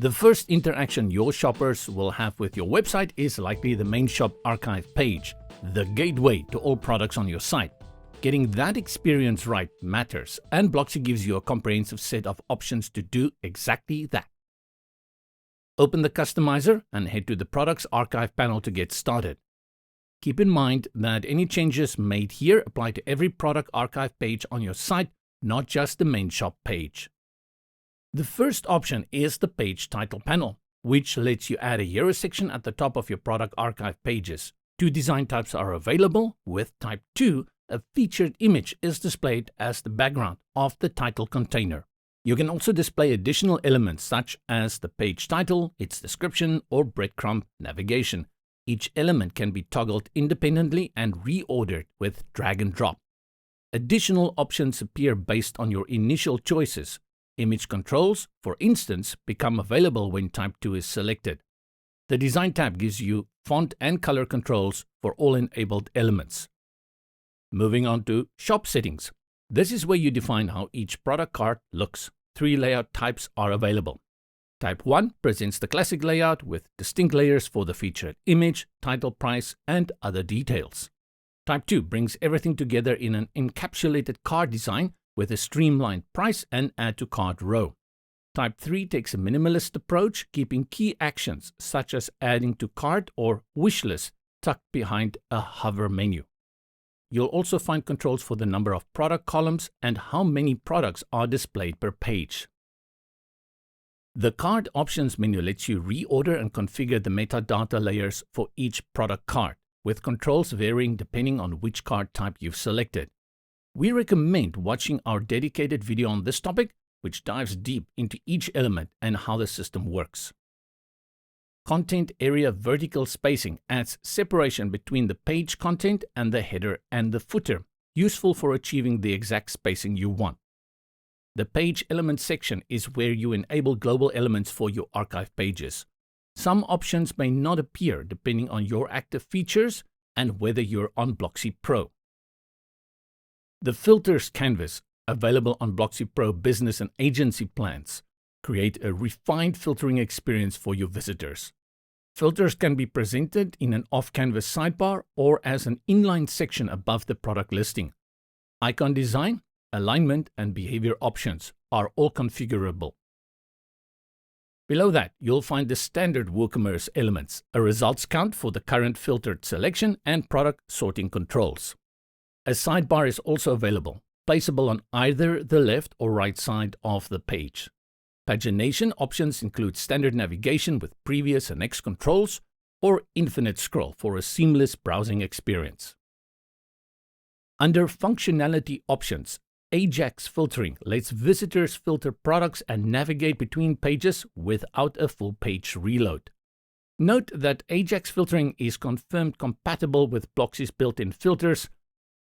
The first interaction your shoppers will have with your website is likely the main shop archive page, the gateway to all products on your site. Getting that experience right matters, and Blocksy gives you a comprehensive set of options to do exactly that. Open the customizer and head to the Products Archive panel to get started. Keep in mind that any changes made here apply to every Product Archive page on your site, not just the main shop page. The first option is the Page Title panel, which lets you add a hero section at the top of your Product Archive pages. Two design types are available. With Type 2, a featured image is displayed as the background of the title container. You can also display additional elements such as the page title, its description, or breadcrumb navigation. Each element can be toggled independently and reordered with drag and drop. Additional options appear based on your initial choices. Image controls, for instance, become available when Type 2 is selected. The Design tab gives you font and color controls for all enabled elements. Moving on to Shop Settings. This is where you define how each product cart looks. 3 layout types are available. Type 1 presents the classic layout with distinct layers for the featured image, title, price, and other details. Type 2 brings everything together in an encapsulated cart design with a streamlined price and add to cart row. Type 3 takes a minimalist approach, keeping key actions such as adding to cart or wish list tucked behind a hover menu. You'll also find controls for the number of product columns and how many products are displayed per page. The Cart Options menu lets you reorder and configure the metadata layers for each product cart, with controls varying depending on which cart type you've selected. We recommend watching our dedicated video on this topic, which dives deep into each element and how the system works. Content area vertical spacing adds separation between the page content and the header and the footer, useful for achieving the exact spacing you want. The Page Element section is where you enable global elements for your archive pages. Some options may not appear depending on your active features and whether you're on Blocksy Pro. The Filters canvas, available on Blocksy Pro Business and Agency plans, create a refined filtering experience for your visitors. Filters can be presented in an off-canvas sidebar or as an inline section above the product listing. Icon design, alignment, and behavior options are all configurable. Below that, you'll find the standard WooCommerce elements, a results count for the current filtered selection, and product sorting controls. A sidebar is also available, placeable on either the left or right side of the page. Pagination options include standard navigation with previous and next controls, or infinite scroll for a seamless browsing experience. Under Functionality Options, AJAX filtering lets visitors filter products and navigate between pages without a full page reload. Note that AJAX filtering is confirmed compatible with Blocksy's built-in filters.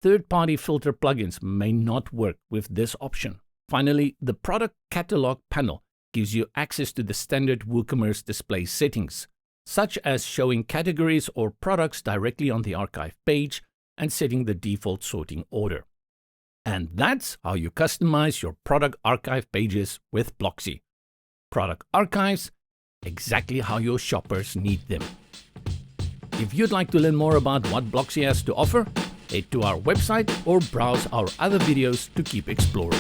Third-party filter plugins may not work with this option. Finally, the Product Catalogue panel gives you access to the standard WooCommerce display settings, such as showing categories or products directly on the archive page and setting the default sorting order. And that's how you customize your product archive pages with Blocksy. Product archives, exactly how your shoppers need them. If you'd like to learn more about what Blocksy has to offer, head to our website or browse our other videos to keep exploring.